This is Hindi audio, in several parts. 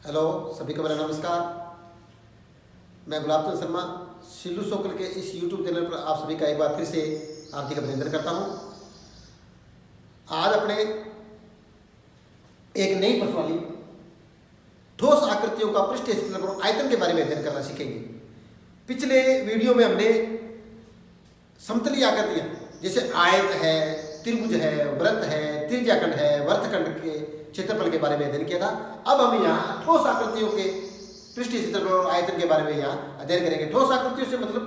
हेलो, सभी को मेरा नमस्कार। मैं गुलाब चंद शर्मा सिल्लू सोकल के इस यूट्यूब चैनल पर आप सभी का एक बार फिर से हार्दिक अभिनंदन करता हूं। आज अपने एक नई प्रश्नावली ठोस आकृतियों का पृष्ठीय क्षेत्रफल और आयतन के बारे में अध्ययन करना सीखेंगे। पिछले वीडियो में हमने समतलीय आकृतियां जैसे आयत है, त्रिभुज है, वृत्त है, त्रिज्याखंड है, वर्तखंड के क्षेत्रफल के बारे में अध्ययन किया था। अब हम यहाँ ठोस आकृतियों के पृष्ठीय क्षेत्रफल और आयतन के बारे में यहाँ अध्ययन करेंगे। ठोस आकृतियों से मतलब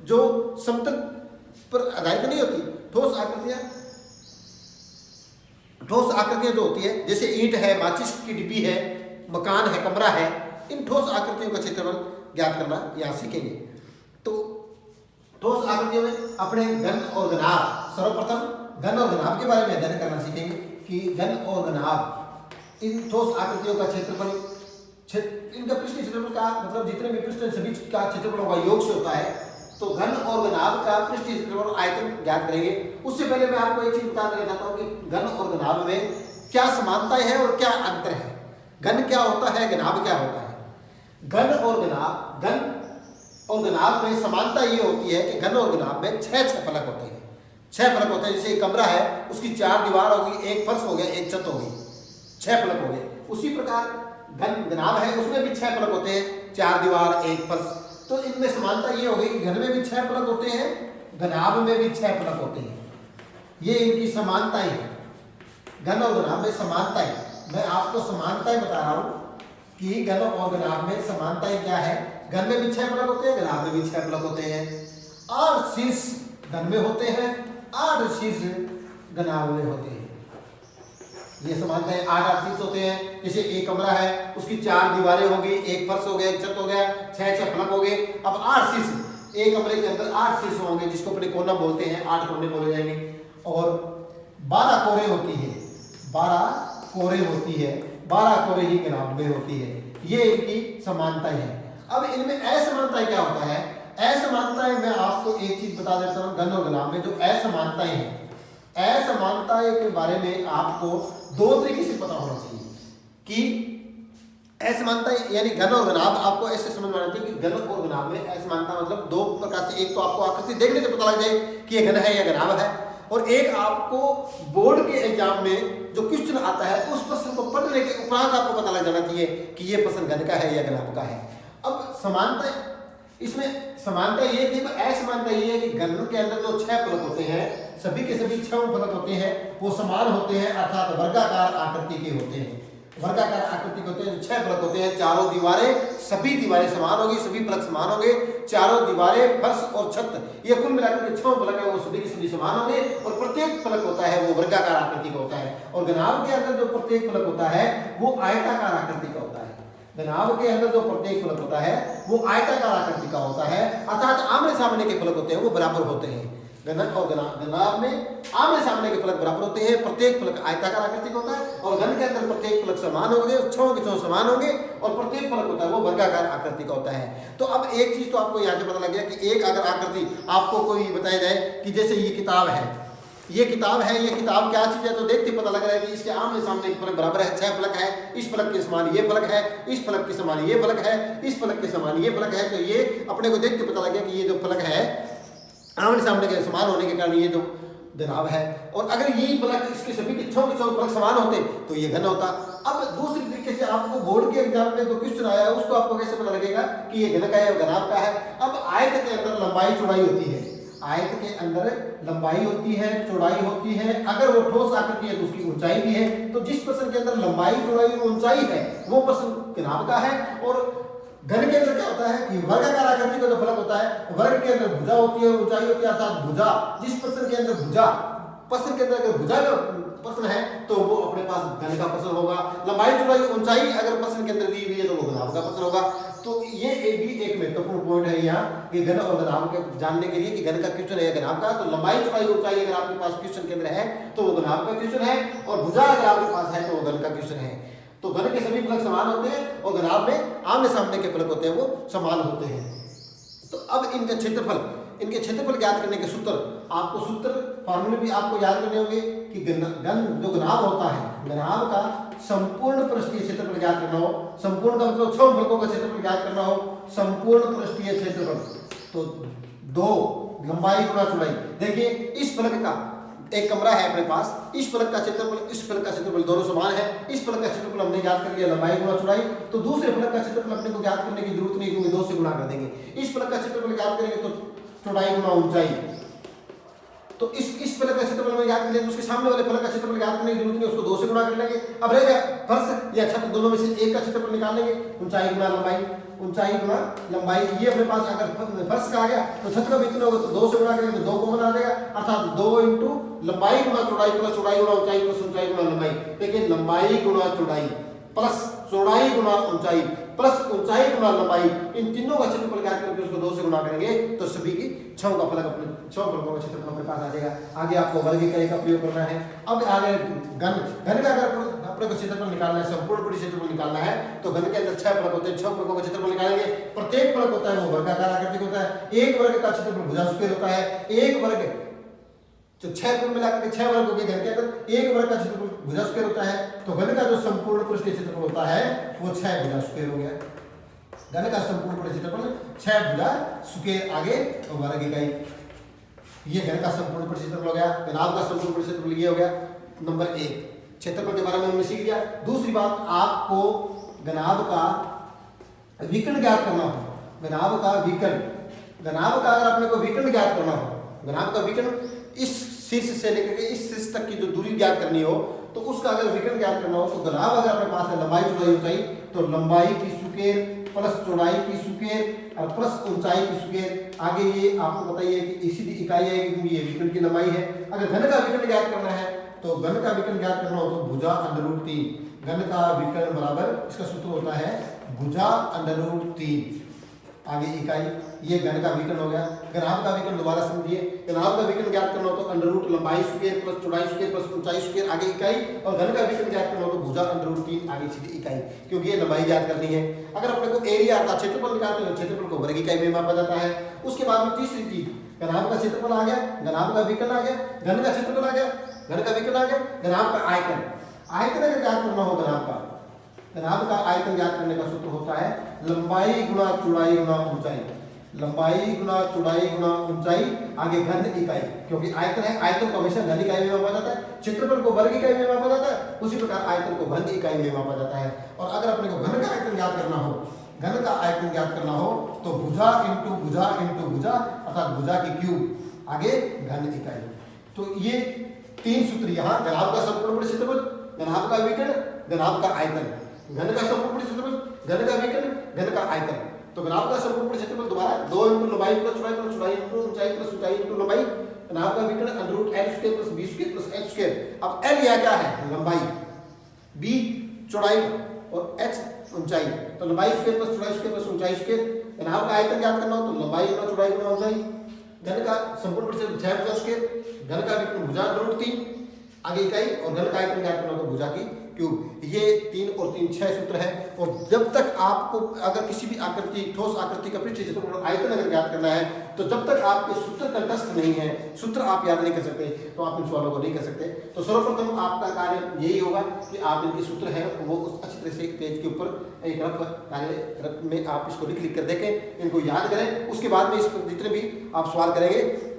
जो समतल पर आधारित नहीं होती, ठोस आकृतियां जो होती है जैसे ईंट है, माचिस की डिब्बी है, मकान है, कमरा है, इन ठोस आकृतियों का क्षेत्रफल ज्ञात करना यहाँ सीखेंगे। तो ठोस आकृतियों में अपने घन और घनाभ, सर्वप्रथम घन और घनाभ के बारे में अध्ययन करना सीखेंगे कि घन और घनाभ इन ठोस आकृतियों का क्षेत्रफल, इनका पृष्ठीय क्षेत्रफल का मतलब जितने भी पृष्ठ सभी का क्षेत्रफल होगा योग से होता है। तो घन और घनाभ का पृष्ठीय क्षेत्रफल और आयतन ज्ञात करेंगे। उससे पहले मैं आपको एक चीज बता देना चाहता हूँ कि घन और घनाभ में क्या समानताएं हैं और क्या अंतर है। घन क्या होता है, घनाभ क्या होता है। घन और घनाभ में समानता ये होती है कि घन और घनाभ में छह फलक होते हैं। छह फलक होते हैं। जैसे एक कमरा है, उसकी चार दीवार होगी, एक फर्श हो गया, एक छत होगी, छह फलक हो गए। उसी प्रकार घनाभ है, उसमें भी छह फलक होते हैं, चार दीवार, एक फर्श। तो इनमें समानता ये हो गई कि घन में भी छह फलक होते हैं, घनाभ में भी छह फलक होते हैं। ये इनकी समानताएं है। घन और घनाभ में समानताएं, मैं आपको समानताएं बता रहा हूं कि घन और घनाभ में समानताएं क्या है। घन में भी छह फलक होते हैं, घनाभ में भी छह फलक होते हैं। 8 शीर्ष घन में होते हैं, 8 शीर्ष घनाभ में होते हैं। ये समानता है। 8 शीर्ष होते हैं। जैसे एक कमरा है, उसकी 4 दीवारें होगी, एक फर्श हो गया, एक छत हो गया, 6 फलक हो गए। अब 8 शीर्ष, एक कमरे के अंदर 8 शीर्ष होंगे, जिसको अपने कोना बोलते हैं, 8 कोने बोले जाएंगे। और 12 कोरे होती है, 12 कोरे होती है, 12 कोरे ही घनाभ में होती है। ये इनकी समानताएं हैं। अब इनमें असमानताएं क्या होता है। असमानताएं मैं आपको एक चीज बता देता हूँ। घन और घनाभ में जो असमानताएं हैं, असमानताएं के बारे में आपको दो तरीके से पता होना चाहिए कि असमानताएं यानी घन और घनाभ आपको ऐसे समझ में आना चाहिए कि घन और घनाभ में असमानता मतलब दो प्रकार से। एक तो आपको आकृति देखने से पता लग जाए कि ये घन है या घनाभ है, और एक आपको बोर्ड के एग्जाम में जो क्वेश्चन आता है उस प्रश्न को पढ़ने के उपरांत आपको पता लग जाना चाहिए कि ये प्रश्न घन का है या घनाभ का है। अब समानता, इसमें समानता ये थी, असमानता ये है कि घन के अंदर जो 6 फलक होते हैं, सभी के सभी 6 फलक होते हैं, वो समान होते हैं, अर्थात वर्गाकार आकृति के होते हैं। वर्गाकार आकृति के होते हैं, 6 फलक होते हैं। चारों दीवारें, सभी दीवारें समान होगी, सभी फलक समान होंगे। चारों दीवारें, फर्श और छत, ये कुल मिलाकर के 6 फलक है, वो सभी के सभी समान होंगे। और प्रत्येक फलक होता है वो वर्गाकार आकृति का होता है। और घनाभ के अंदर जो प्रत्येक फलक होता है वो आयताकार आकृति का होता है। घनाभ के अंदर जो प्रत्येक फलक होता है वो आयताकार आकृति का होता है, अर्थात आमने सामने के फलक होते हैं वो बराबर होते हैं। घन और घनाभ में आमने सामने के फलक बराबर होते हैं, प्रत्येक फलक आयताकार आकृति का होता है। और घन के अंदर प्रत्येक फलक समान होंगे, 6 के 6 समान होंगे, और प्रत्येक फलक होता है वो वर्गाकार आकृति का होता है। तो अब एक चीज तो आपको यहाँ से पता लग गया कि एक अगर आकृति आपको कोई बताया जाए कि जैसे ये किताब है, ये किताब है, ये किताब क्या चीज है, तो देखते पता लग रहा है कि इसके आमने सामने के फलक बराबर है, 6 फलक है, इस फलक के समान ये फलक है, इस फलक के समान ये फलक है, इस फलक के समान ये फलक है। तो ये अपने को देख के पता लग गया कि ये जो फलक है आमने सामने के समान होने के कारण ये जो घनाभ है। और अगर ये फलक इसके सभी के 6 फलक समान होते तो ये घन होता। अब दूसरी तरीके से आपको बोर्ड के एग्जाम में जो क्वेश्चन आया है उसको आपको कैसे पता लगेगा कि ये घन का है या घनाभ का है। अब आयत के अंदर लंबाई चौड़ाई होती है, आयत के अंदर लंबाई होती है, चौड़ाई होती है। अगर वो ठोस आकृति है तो उसकी ऊंचाई भी है। तो जिस प्रश्न के अंदर लंबाई, चौड़ाई और ऊंचाई है वो प्रश्न घनाभ का है। और घन के अंदर क्या होता है कि वर्गाकार आकृति का जो फलक होता है, वर्ग के अंदर भुजा होती है, ऊंचाई होती है, अर्थात भुजा। जिस प्रश्न के अंदर भुजा, प्रश्न के अंदर अगर भुजा का प्रश्न है तो वो अपने पास घन का प्रश्न होगा। लंबाई, चौड़ाई, ऊंचाई अगर प्रश्न के अंदर दी हुई है तो वो घनाभ का प्रश्न होगा। तो ये भी एक महत्वपूर्ण पॉइंट है यहाँ कि घन और घनाभ के जानने के लिए कि घन का क्वेश्चन है घनाभ का। तो लंबाई, चौड़ाई, ऊंचाई अगर आपके पास क्वेश्चन के अंदर है तो वो घनाभ का क्वेश्चन है, और भुजा अगर आपके पास है तो वो घन का क्वेश्चन है। तो घन के सभी फलक समान होते हैं और घनाभ में आमने सामने के फलक होते हैं वो समान होते हैं। तो अब इनका क्षेत्रफल, इनके क्षेत्रफल ज्ञात करने के सूत्र, आपको सूत्र फॉर्मूले भी आपको याद करने होंगे कि जो घनाभ होता है, घनाभ का संपूर्ण पृष्ठीय क्षेत्रफल ज्ञात करना हो, संपूर्ण का मतलब 6 फलकों का क्षेत्रफल ज्ञात करना हो, संपूर्ण पृष्ठीय क्षेत्रफल, तो 2 लंबाई गुणा चौड़ाई। देखिए इस फलक का एक कमरा है अपने पास, इस फलक का क्षेत्रफल, इस फलक का क्षेत्रफल दोनों समान है, इस फलक का क्षेत्रफल हमने ज्ञात कर लिया लंबाई गुणा चौड़ाई, तो दूसरे फलक का क्षेत्रफल अपने को ज्ञात करने की जरूरत नहीं, क्योंकि 2 से गुणा कर देंगे। इस फलक का क्षेत्रफल ज्ञात करेंगे तो चौड़ाई गुणा ऊंचाई, तो इस फलक का क्षेत्रफल में ज्ञात कर लेंगे, उसके सामने वाले फलक का क्षेत्रफल ज्ञात करने की जरूरत नहीं, उसको 2 से गुणा कर लेंगे। अब रह गया फर्श या छत, दोनों में से एक का क्षेत्रफल निकाल लेंगे, ऊंचाई गुणा लंबाई, ऊंचाई गुणा लंबाई। ये अपने पास अगर फर्श का आ गया तो छत का भी इतना होगा, तो 2 से गुणा करेंगे तो 2 कॉमन आ जाएगा, अर्थात 2 इंटू लंबाई गुणा चौड़ाई प्लस चौड़ाई गुणा ऊंचाई प्लस ऊंचाई गुणा लंबाई। देखिए लंबाई गुणा चौड़ाई प्लस चौड़ाई गुणा ऊंचाई प्लस ऊंचाई गुणा लंबाई, इन तीनों का क्षेत्रफल ज्ञात करके उसको 2 से गुणा करेंगे तो सभी की 6 का फलक अपने 6 फलकों का क्षेत्रफल अपने पास आ जाएगा। आगे आपको वर्ग इकाई का प्रयोग करना है। अब आगे घन का अगर अपने को क्षेत्रफल निकालना है, संपूर्ण पृष्ठीय क्षेत्रफल निकालना है, तो घन के अंदर 6 फलक होते हैं, 6 फलकों का क्षेत्रफल निकालेंगे। प्रत्येक फलक होता है वो वर्गाकार आकृति होता है, एक वर्ग का क्षेत्रफल भुजास्क्वायर होता है, एक वर्ग तो 6 कुल मिलाकर के 6 वर्ग हो गए घन के अंदर, एक वर्ग का क्षेत्रफल भुजास्क्वायर होता है, तो घन का जो संपूर्ण पृष्ठीय क्षेत्रफल होता है वो 6 भुजास्क्वायर हो गया। घन का संपूर्ण पृष्ठीय क्षेत्रफल 6 भुजा स्क्वायर, आगे तो वर्ग इकाई। ये घन का संपूर्ण पृष्ठीय क्षेत्रफल हो गया। घनाभ का संपूर्ण पृष्ठीय क्षेत्रफल ये हो गया नंबर 1, क्षेत्रफल के बारे में हमने सीख लिया। दूसरी बात, आपको घनाभ का विकर्ण ज्ञात करना हो, घनाभ का विकर्ण, घनाभ का अगर अपने को विकर्ण ज्ञात करना हो, घनाभ का विकर्ण इस शीर्ष से लेकर के इस शीर्ष तक की जो दूरी ज्ञात करनी हो, तो उसका अगर विकर्ण ज्ञात करना हो, तो घनाभ अगर अपने पास है लंबाई चौड़ाई ऊंचाई, तो लंबाई की स्क्वायर प्लस चौड़ाई की स्क्वायर और प्लस ऊंचाई की स्क्वायर। आगे ये आपको बताइए कि इसी इकाई है, क्योंकि ये विकर्ण की लंबाई है। अगर घन का विकर्ण ज्ञात करना है, तो घन का विकर्ण ज्ञात करना हो तो भुजा √3, घन का विकर्ण बराबर, इसका सूत्र होता है भुजा √3, आगे इकाई। ये घन का विकर्ण हो गया। घनाभ का विकर्ण दोबारा समझिए, घनाभ का विकर्ण ज्ञात करना हो तो √ लंबाई स्क्वायर प्लस चौड़ाई स्क्वायर प्लस ऊंचाई स्क्वायर, आगे इकाई। और घन का विकर्ण ज्ञात करना हो तो भुजा √3, आगे सीधी इकाई, क्योंकि ये लंबाई ज्ञात करनी है। अगर अपने को एरिया का क्षेत्रफल निकालते हैं, क्षेत्रफल को वर्ग इकाई में मापा जाता है। उसके बाद में तीसरी चीज, घनाभ का क्षेत्रफल आ गया, घनाभ का विकर्ण आ गया, घन का क्षेत्रफल आ गया, घन का विकर्ण आ गया, घनाभ का आयतन, आयतन अगर ज्ञात करना हो घनाभ का, घनाभ का आयतन ज्ञात करने का सूत्र होता है लंबाई गुणा चौड़ाई गुणा ऊंचाई, लंबाई गुणा चौड़ाई गुणा ऊंचाई, आगे घन इकाई, क्योंकि आयतन है, आयतन को हमेशा घन इकाई में मापा जाता है, क्षेत्रफल को वर्ग इकाई में मापा जाता है, उसी प्रकार आयतन को घन इकाई में मापा जाता है। और अगर अपने को घन का आयतन ज्ञात करना हो, घन का आयतन ज्ञात करना हो, तो भुजा इंटू भुजा इंटू भुजा, अर्थात भुजा की क्यूब, आगे घन इकाई। तो ये 3 सूत्र यहाँ, घनाभ का संपूर्ण पृष्ठीय क्षेत्रफल, घनाभ का विकर्ण, घनाभ का आयतन, घन का संपूर्ण पृष्ठीय क्षेत्रफल, घन का विकर्ण, घन का आयतन। तो घनाभ का संपूर्ण पृष्ठीय क्षेत्रफल दोबारा 2 इंटू लंबाई प्लस चौड़ाई प्लस चौड़ाई इंटू ऊंचाई प्लस ऊंचाई इंटू लंबाई, घनाभ का विकर्ण √L² plus B² plus H²। अब L यह क्या है, लंबाई, B चौड़ाई और H ऊंचाई, तो लंबाई स्क्वायर प्लस चौड़ाई स्क्वायर प्लस ऊंचाई स्क्वायर। घनाभ का आयतन ज्ञात करना हो तो लंबाई गुणा चौड़ाई गुणा ऊंचाई, घन का संपूर्ण पृष्ठीय 6 भुजा स्क्वायर, घन का विकर्ण भुजा √3, आगे इकाई, और घन का आयतन ज्ञात करना हो तो भुजा की क्यूब। ये 3 और 3 6 सूत्र है। और जब तक आपको अगर किसी भी आकृति, ठोस आकृति का पृष्ठीय क्षेत्रफल आयतन अगर ज्ञात करना है, तो जब तक आपके सूत्र कंठस्थ नहीं है, सूत्र आप याद नहीं कर सकते, तो आप इन सवालों को नहीं कर सकते। तो सर्वप्रथम आपका कार्य यही होगा कि आप इनके सूत्र हैं वो अच्छी तरह से पेज के ऊपर एक रफ में आप इसको लिख कर देखें, इनको याद करें। उसके बाद में इस पर जितने भी आप सवाल करेंगे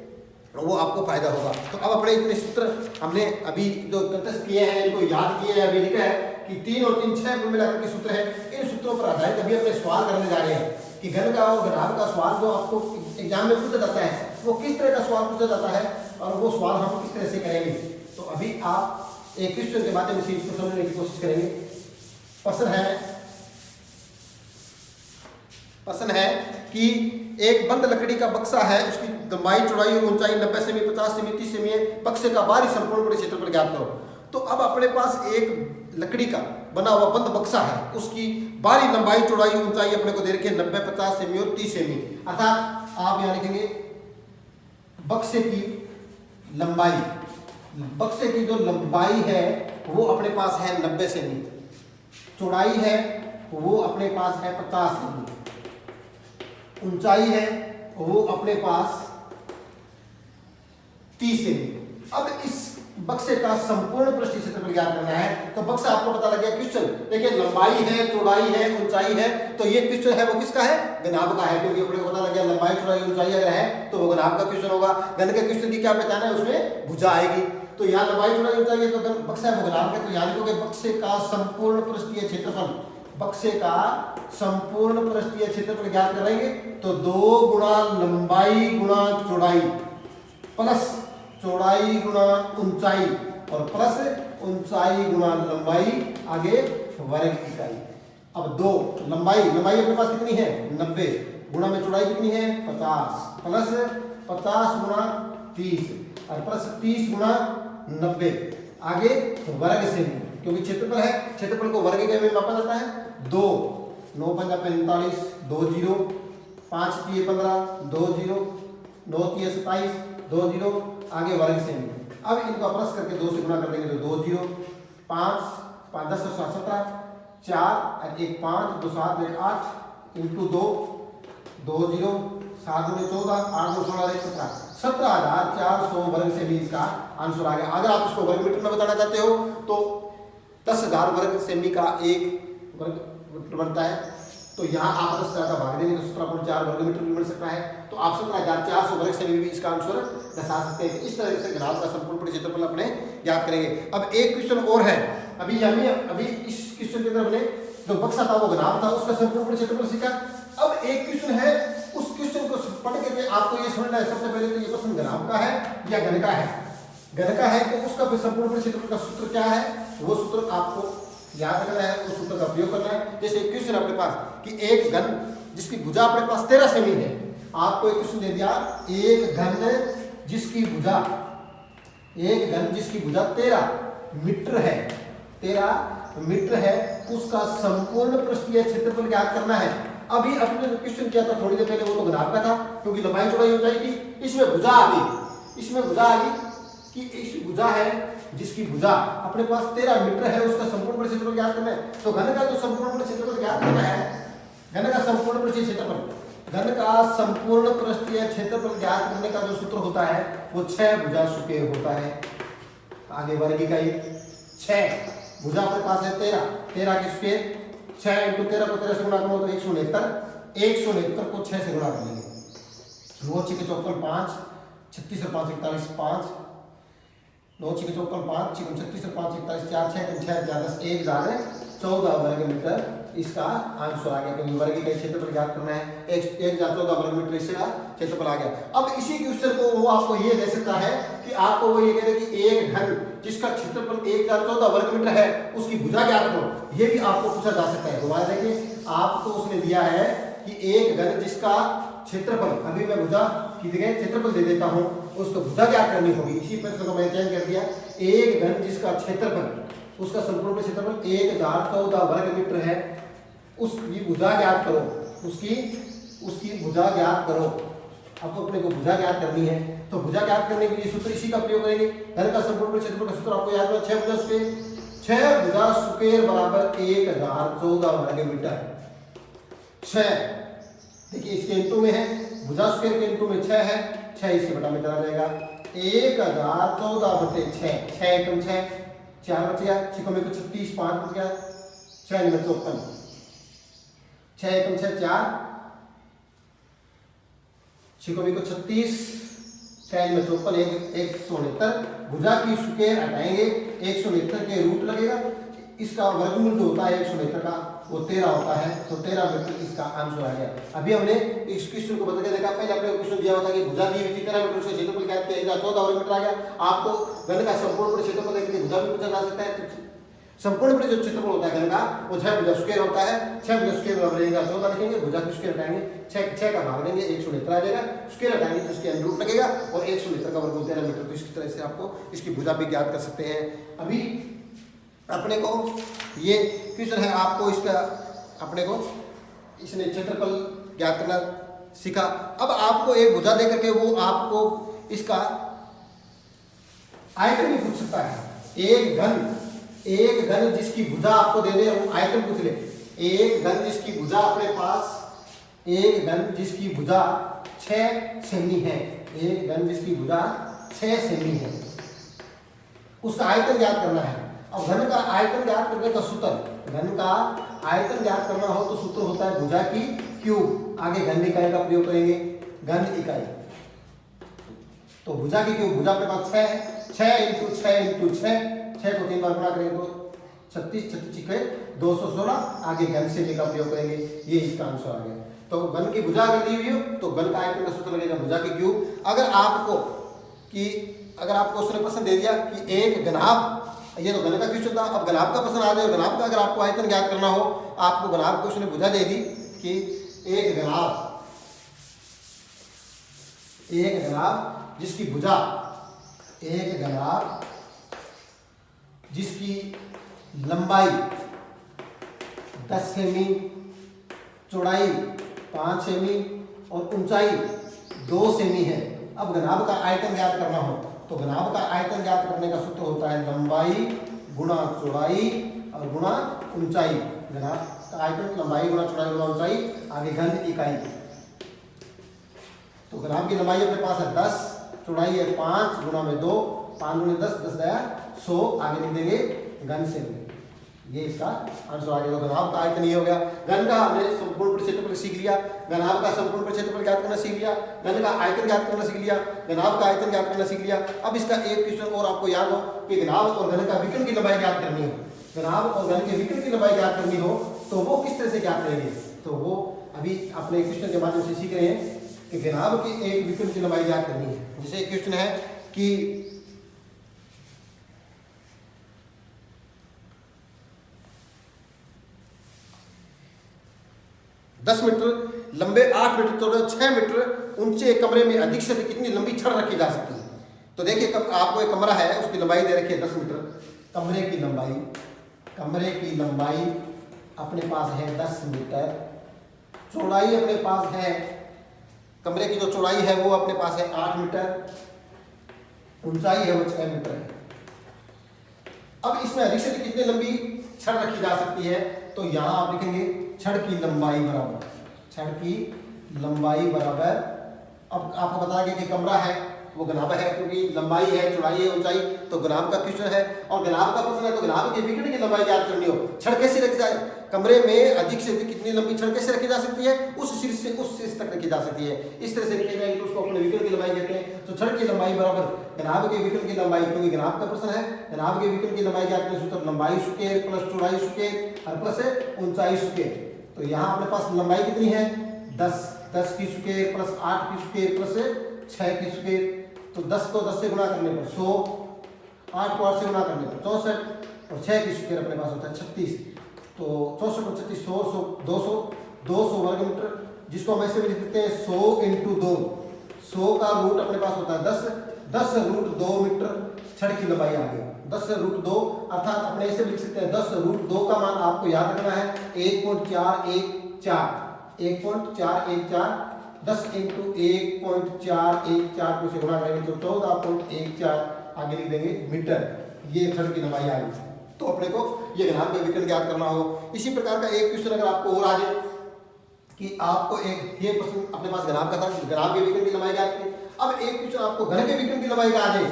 वो आपको फायदा होगा। तो अब अपने इतने सूत्र हमने अभी जो कंठस्थ किए हैं, इनको याद किए हैं, अभी लिखा है कि 3 और 3 6 कुल मिलाकर के सूत्र हैं। इन सूत्रों पर आधारित अभी अपने सवाल करने जा रहे हैं कि घन का और घनाभ का सवाल जो आपको एग्जाम में पूछा जाता है वो किस तरह का सवाल पूछा जाता है, और वो सवाल हम किस तरह से करेंगे। तो अभी आप एक क्वेश्चन के माध्यम से इसको समझने की कोशिश करेंगे। प्रश्न है कि एक बंद लकड़ी का बक्सा है, उसकी लंबाई चौड़ाई और ऊंचाई 90 सेमी, 50 सेमी, 30 सेमी है। बक्से का बाहरी संपूर्ण पृष्ठीय क्षेत्रफल ज्ञात करो। तो अब अपने पास एक लकड़ी का बना हुआ बंद बक्सा है, उसकी बाहरी लंबाई चौड़ाई ऊंचाई अपने को दे रखी है 90, 50 सेमी और 30 सेमी। अर्थात आप यहाँ लिखेंगे बक्से की लंबाई, बक्से की जो लंबाई है वो अपने पास है 90 सेमी, चौड़ाई है वो अपने पास है 50 सेमी, ऊंचाई है वो अपने पास 30 सेमी। अब इस बक्से का संपूर्ण पृष्ठीय क्षेत्रफल ज्ञात करना है। तो बक्सा आपको पता लग गया। क्वेश्चन देखिए, लंबाई है, चौड़ाई है, ऊंचाई है, तो ये क्वेश्चन है वो किसका है? घनाभ का है, क्योंकि अपने को पता लग गया लंबाई, चौड़ाई, ऊंचाई अगर है तो वो घनाभ का क्वेश्चन होगा। घन के क्वेश्चन की क्या पहचान है? उसमें भुजा आएगी। तो यहाँ लंबाई, चौड़ाई, ऊंचाई है तो बक्सा है वो घनाभ का। तो याद रखोगे बक्से का संपूर्ण पृष्ठीय क्षेत्रफल, बक्से का संपूर्ण पृष्ठीय क्षेत्रफल ज्ञात करेंगे तो 2 गुणा लंबाई गुणा चौड़ाई प्लस चौड़ाई गुणा ऊंचाई और प्लस ऊंचाई गुणा लंबाई, आगे वर्ग इकाई। अब 2 लंबाई अपने पास कितनी है? 90 गुणा में चौड़ाई कितनी है? 50 प्लस 50 गुणा 30 और प्लस 30 गुणा 90, आगे वर्ग सेमी, क्योंकि क्षेत्रफल है, क्षेत्रफल को वर्ग इकाई में मापा जाता है। 2 9 पंजा 45, 2 0, 5 3 15, 2 0, 9 3 27, 2 0, आगे वर्ग सेमी। अब इनको प्लस करके 2 से गुणा कर देंगे तो 2 0, 5 5 10 17, 4 और 1 5, 2 7 1 8 इंटू 2 2 0, 7 2 14, 8 2 16 1 17, 17,400 वर्ग सेमी इसका आंसर आ गया। अगर आप इसको वर्ग मीटर में बताना चाहते हो तो 10,000 वर्ग सेमी का एक वर्ग मीटर बनता है। तो यहाँ आप 10,000 का भाग देंगे तो 17.4 वर्ग मीटर मिल सकता है। तो आप 17,400 वर्ग सेमी भी इसका आंसर दर्शा सकते हैं। इस तरह से घनाभ का संपूर्ण पृष्ठीय क्षेत्रफल अपने ज्ञात करेंगे। अब एक क्वेश्चन और है, अभी इस क्वेश्चन के अंदर हमने जो बक्सा था वो घनाभ था, उसका संपूर्ण पृष्ठीय क्षेत्रफल सीखा। अब एक क्वेश्चन है, उस क्वेश्चन को पढ़ करके आपको ये समझना है सबसे पहले तो ये क्वेश्चन घनाभ का है या घन का है। घन का है तो उसका संपूर्ण पृष्ठीय क्षेत्रफल का सूत्र क्या है, वो सूत्र आपको याद रखना है, उस सूत्र का प्रयोग करना है। जैसे एक क्वेश्चन अपने पास कि एक घन जिसकी भुजा अपने पास 13 सेमी है, आपको एक क्वेश्चन दे दिया, एक घन जिसकी भुजा 13 मीटर है, 13 मीटर है, उसका संपूर्ण पृष्ठीय क्षेत्रफल ज्ञात करना है। अभी अपने जो क्वेश्चन किया था थोड़ी देर पहले वो तो घनाभ का था, क्योंकि लंबाई चौड़ाई ऊंचाई थी। इसमें भुजा आ गई कि इस भुजा है जिसकी भुजा अपने पास 13 मीटर है, उसका संपूर्ण पृष्ठीय क्षेत्रफल ज्ञात करना है। तो घन का जो संपूर्ण पृष्ठीय क्षेत्रफल ज्ञात करना है, घन का संपूर्ण पृष्ठीय क्षेत्रफल ज्ञात करने का जो सूत्र होता है वो 6 भुजा स्क्वायर होता है। आगे वर्ग इकाई 6 भुजा अपने पास है 13 की स्क्वायर, 6 इंटू 13 को 13 से गुणा करो तो 169 को 6 से गुणा कर लेंगे। 9 6 के 54 5, 36 और 5 41 5, 9 6 के 54 5, 36 और 5 41 4 6 6 10 1 ज़्यादा 14 वर्ग मीटर इसका आंसर आ गया। क्योंकि वर्ग का क्षेत्रफल ज्ञात करना है, 1 14 वर्ग मीटर इसका क्षेत्रफल आ गया। अब इसी क्वेश्चन को वो आपको ये दे सकता है कि आपको वो ये कह रहे कि एक घन जिसका क्षेत्रफल 1,14 वर्ग मीटर है उसकी भुजा ज्ञात करो, ये भी आपको पूछा जा सकता है। दोबारा देखिए, आपको उसने दिया है कि एक घन जिसका क्षेत्रफल, अभी मैं भुजा की जगह क्षेत्रफल दे देता हूं, उसको भुजा ज्ञात करनी होगी। इसी प्रश्न को मैंने चेंज कर दिया, एक घन जिसका क्षेत्रफल उसका संपूर्ण क्षेत्रफल 1,014 वर्ग मीटर है, उसकी भुजा ज्ञात करो, उसकी भुजा ज्ञात करो। अब अपने को भुजा ज्ञात करनी है तो भुजा ज्ञात करने के लिए सूत्र इसी का प्रयोग करेंगे। घन का संपूर्ण क्षेत्रफल का सूत्र आपको याद है 6 भुजा स्क्वायर बराबर 1,014 वर्ग मीटर। 6 देखिए इसके इंटू में है, भुजा स्क्वायर के इंटू में 6 है, 6 इसके बटा में चला जाएगा 1,014 बटे 6, 6 एकम 6 4 बच गया, 6 में 36 5 बच गया, 6 में 54, 6 एकम 6 4, 6 में 36 6 में 54 169। भुजा की स्क्वायर हटाएंगे, 169 के रूट लगेगा, इसका वर्गमूल जो होता है 169 का वो 13 होता है, तो 13 मीटर इसका आंसर आ गया। अभी हमने इस क्वेश्चन को बदल के देखा, पहले अपने क्वेश्चन दिया होता कि भुजा दी हुई थी 13 मीटर, उसका क्षेत्रफल क्या है 1,014 वर्ग मीटर आ गया। आपको घन का संपूर्ण क्षेत्रफल देखने भुजा भी पूछा जा सकता है। संपूर्ण जो क्षेत्रफल होता है घन का वो 6 भुजा स्क्वायर होता है, 6 भुजा स्क्वायर बराबर 1,014 लिखेंगे, भुजा की स्क्वायर हटाएंगे, 6 का भाग देंगे 169 आ जाएगा, स्क्वायर हटाएंगे तो इसके अंडर रूट लगेगा और 169 का वर्गमूल 13 मीटर। तो इस तरह से आपको इसकी भुजा भी ज्ञात कर सकते हैं। अभी अपने को ये क्वेश्चन है, आपको इसका अपने को इसने क्षेत्रफल ज्ञात करना सीखा। अब आपको एक भुजा दे करके वो आपको इसका आयतन भी पूछ सकता है। एक घन जिसकी भुजा आपको दे दे, वो आयतन पूछ ले। एक घन जिसकी भुजा अपने पास, एक घन जिसकी भुजा 6 सेमी है, एक घन जिसकी भुजा 6 सेमी है, उसका आयतन ज्ञात करना है। अब घन का आयतन ज्ञात करने का सूत्र, घन का आयतन ज्ञात करना हो तो सूत्र होता है भुजा की क्यूब। आगे घन इकाई का प्रयोग करेंगे, घन इकाई। तो भुजा की क्यूब, भुजा अपने पास 6 है, 6 इंटू 6 इंटू 6 को 3 बार गुणा करेंगे तो 36, 36 216। आगे घन से का प्रयोग करेंगे, ये इसका आंसर आ गया। तो घन की भुजा अगर दी हुई हो तो घन का आयतन का सूत्र लगेगा भुजा की क्यूब। अगर आपको उसने प्रश्न दे दिया कि एक घनाभ, ये तो घन का क्वेश्चन था, अब घनाभ का प्रश्न आ जाए, घनाभ का अगर आपको आयतन ज्ञात करना हो, आपको घनाभ को उसने भुजा दे दी कि एक घनाभ जिसकी भुजा, एक घनाभ जिसकी लंबाई 10 सेमी, चौड़ाई 5 सेमी और ऊंचाई 2 सेमी है। अब घनाभ का आयतन ज्ञात करना हो तो घनाभ का आयतन ज्ञात करने का सूत्र होता है लंबाई गुणा चौड़ाई और गुणा ऊंचाई। घनाभ का आयतन लंबाई गुणा चौड़ाई गुणा ऊंचाई। आगे घन इकाई, तो घनाभ की लंबाई अपने पास है 10, चौड़ाई है 5 गुणा में 2, 5 गुणे 10, 10 दया 100। आगे लिख देंगे घन से, ये इसका आंसर आ गया। घनाभ का आयतन ये हो गया। घन का हमने संपूर्ण क्षेत्रफल सीख लिया, घनाभ का संपूर्ण क्षेत्रफल ज्ञात करना सीख लिया, घन का आयतन ज्ञात करना सीख लिया, घनाभ का आयतन ज्ञात करना सीख लिया। अब इसका एक क्वेश्चन और आपको याद हो कि घनाभ और घन का विकर्ण की लंबाई ज्ञात करनी हो, घनाभ और घन के विकर्ण की लंबाई ज्ञात करनी हो तो वो किस तरह से ज्ञात करेंगे, तो वो अभी अपने क्वेश्चन के माध्यम से सीख रहे हैं कि घनाभ की एक विकर्ण की लंबाई ज्ञात करनी है। जैसे एक क्वेश्चन है कि 10 मीटर लंबे, 8 मीटर चौड़े, 6 मीटर ऊंचे कमरे में अधिक से अधिक कितनी लंबी छड़ रखी जा सकती है। तो देखिए आपको एक कमरा है, उसकी लंबाई दे रखी है 10 मीटर। कमरे की लंबाई अपने पास है 10 मीटर, चौड़ाई अपने पास है, कमरे की जो चौड़ाई है वो अपने पास है 8 मीटर, ऊंचाई है वो 6 मीटर है। अब इसमें अधिक से अधिक कितनी लंबी छड़ रखी जा सकती है, तो यहां आप लिखेंगे छड़ की लंबाई बराबर, अब आपको बता दें कि कमरा है वो घनाभ है, क्योंकि लंबाई है, चौड़ाई है, ऊंचाई, तो घनाभ का क्वेश्चन है और घनाभ का प्रश्न है, तो घनाभ के विकर्ण की लंबाई ज्ञात करनी हो। छड़ कैसे रखी जाए, कमरे में अधिक से अधिक कितनी लंबी छड़ कैसे रखी जा सकती है, उस शीर्ष से उस शीर्ष तक रखी जा सकती है। इस तरह से रखी जाएगी तो उसको अपने विकर्ण की लंबाई कहते हैं। तो छड़ की लंबाई बराबर घनाभ के विकर्ण की लंबाई, क्योंकि घनाभ का प्रश्न है, घनाभ के विकर्ण की लंबाई ज्ञात करने सूत्र लंबाई स्क्वायर प्लस चौड़ाई स्क्वायर और प्लस ऊंचाई स्क्वायर। तो यहाँ अपने पास लंबाई कितनी है 10 की स्क्वायर प्लस 8 की स्क्वायर प्लस 6 की स्क्वायर। तो 10 को 10 से गुणा करने पर 100, 8 को 8 से गुणा करने पर 64 और 6 की स्क्वायर अपने पास होता है 36। तो 64 और 36 200 वर्ग मीटर, जिसको हम ऐसे भी लिख सकते हैं 100 इंटू 2। 100 का रूट अपने पास होता है 10 रूट 2 मीटर छड़ की लंबाई आ गई 10 रूट 2, अर्थात अपने ऐसे भी लिख सकते हैं 10 रूट 2 का मान आपको याद रखना है 1.414। 1.414 10 इंटू 1.414 को से गुणा करेंगे तो 14.14 आगे लिख देंगे मीटर। ये छड़ की लंबाई आ गई। तो अपने को ये घनाभ का विकर्ण ज्ञात करना हो। इसी प्रकार का एक क्वेश्चन अगर आपको और आ जाए कि आपको एक ये प्रश्न अपने पास घनाभ का था, घनाभ के विकर्ण की लंबाई ज्ञात की। अब एक क्वेश्चन आपको घन के विकर्ण की लंबाई का आ जाए,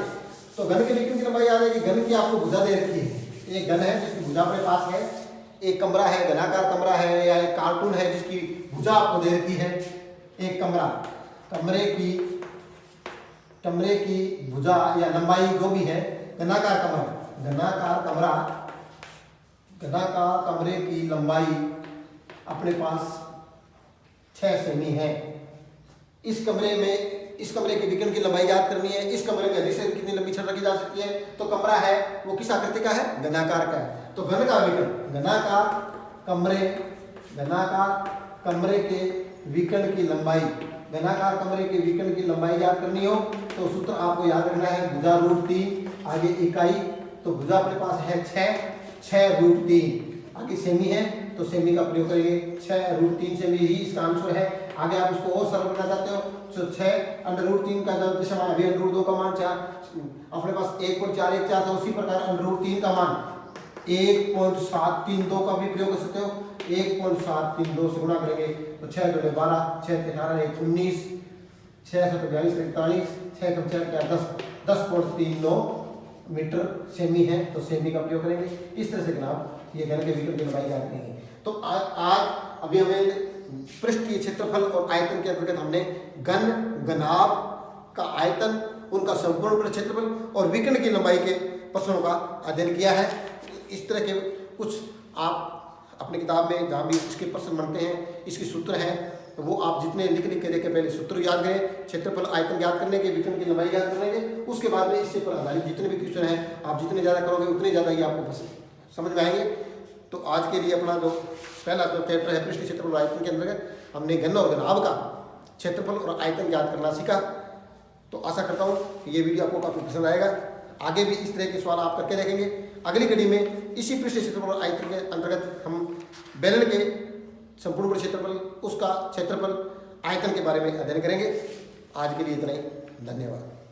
तो घन के विकर्ण की लंबाई आ जाएगी। घन की आपको भुजा दे रखी है, एक घन है जिसकी भुजा अपने पास है, एक कमरा है घनाकार कमरा है या एक कार्टून है जिसकी भुजा आपको दे रखी है। एक कमरा, कमरे की भुजा या लंबाई जो भी है, घनाकार कमरे की लंबाई अपने पास 6 सेमी है। इस कमरे के विकर्ण की लंबाई ज्ञात करनी है। इस कमरे में अधिक से कितनी लंबी छड़ रखी जा सकती है, तो कमरा है वो किस आकृति का है, घनाकार का है। तो घन का विकर्ण, घनाकार कमरे के विकर्ण की लंबाई, घनाकार कमरे के विकर्ण की लंबाई ज्ञात करनी हो तो सूत्र आपको याद रखना है भुजा रूट 3। आगे इकाई, तो भुजा अपने पास है 6 रूट 3। आगे सेमी है तो सेमी का प्रयोग करेंगे, 6 रूट 3 सेमी ही इसका आंसर है। आगे आप इसको और सरल करना चाहते हो तो 6 अंडर रूट 3 का जब मान, अभी अंडर रूट 2 का मान 4 अपने पास 1.414 था, उसी प्रकार अंडर रूट 3 का मान 1.732 का भी प्रयोग कर सकते हो। 1.732 से गुणा करेंगे तो 6 जोड़े 12, 6 के 18 1 19, 6 से 42 41, 6 कम 4 क्या 10, 10.39 मीटर सेमी है तो सेमी का प्रयोग करेंगे। इस तरह से जनाब ये घन के विकर्ण की लंबाई ज्ञात करेंगे। तो आज अभी हमें पृष्ठीय क्षेत्रफल और आयतन के अंतर्गत हमने घन, घनाभ का आयतन, उनका संपूर्ण पृष्ठ क्षेत्रफल और विकर्ण की लंबाई के प्रश्नों का अध्ययन किया है। इस तरह के कुछ आप अपनी किताब में जहाँ भी इसके प्रश्न बनते हैं, इसके सूत्र हैं, तो वो आप जितने लिख के देखें, पहले सूत्र याद करें, क्षेत्रफल आयतन याद करने के, विकर्ण की लंबाई याद करने के, उसके बाद में इससे पर आधारित जितने भी क्वेश्चन हैं आप जितने ज़्यादा करोगे उतने ज़्यादा ही आपको समझ में आएंगे। तो आज के लिए अपना जो पहला जो चैप्टर है पृष्ठीय क्षेत्रफल और आयतन के अंतर्गत हमने घन और घनाभ का क्षेत्रफल और आयतन याद करना सीखा। तो आशा करता हूँ कि ये वीडियो आपको काफ़ी पसंद आएगा। आगे भी इस तरह के सवाल आप करके देखेंगे। अगली कड़ी में इसी पृष्ठीय क्षेत्रफल और आयतन के अंतर्गत हम बेलन के संपूर्ण क्षेत्रफल, उसका क्षेत्रफल, आयतन के बारे में अध्ययन करेंगे। आज के लिए इतना ही, धन्यवाद।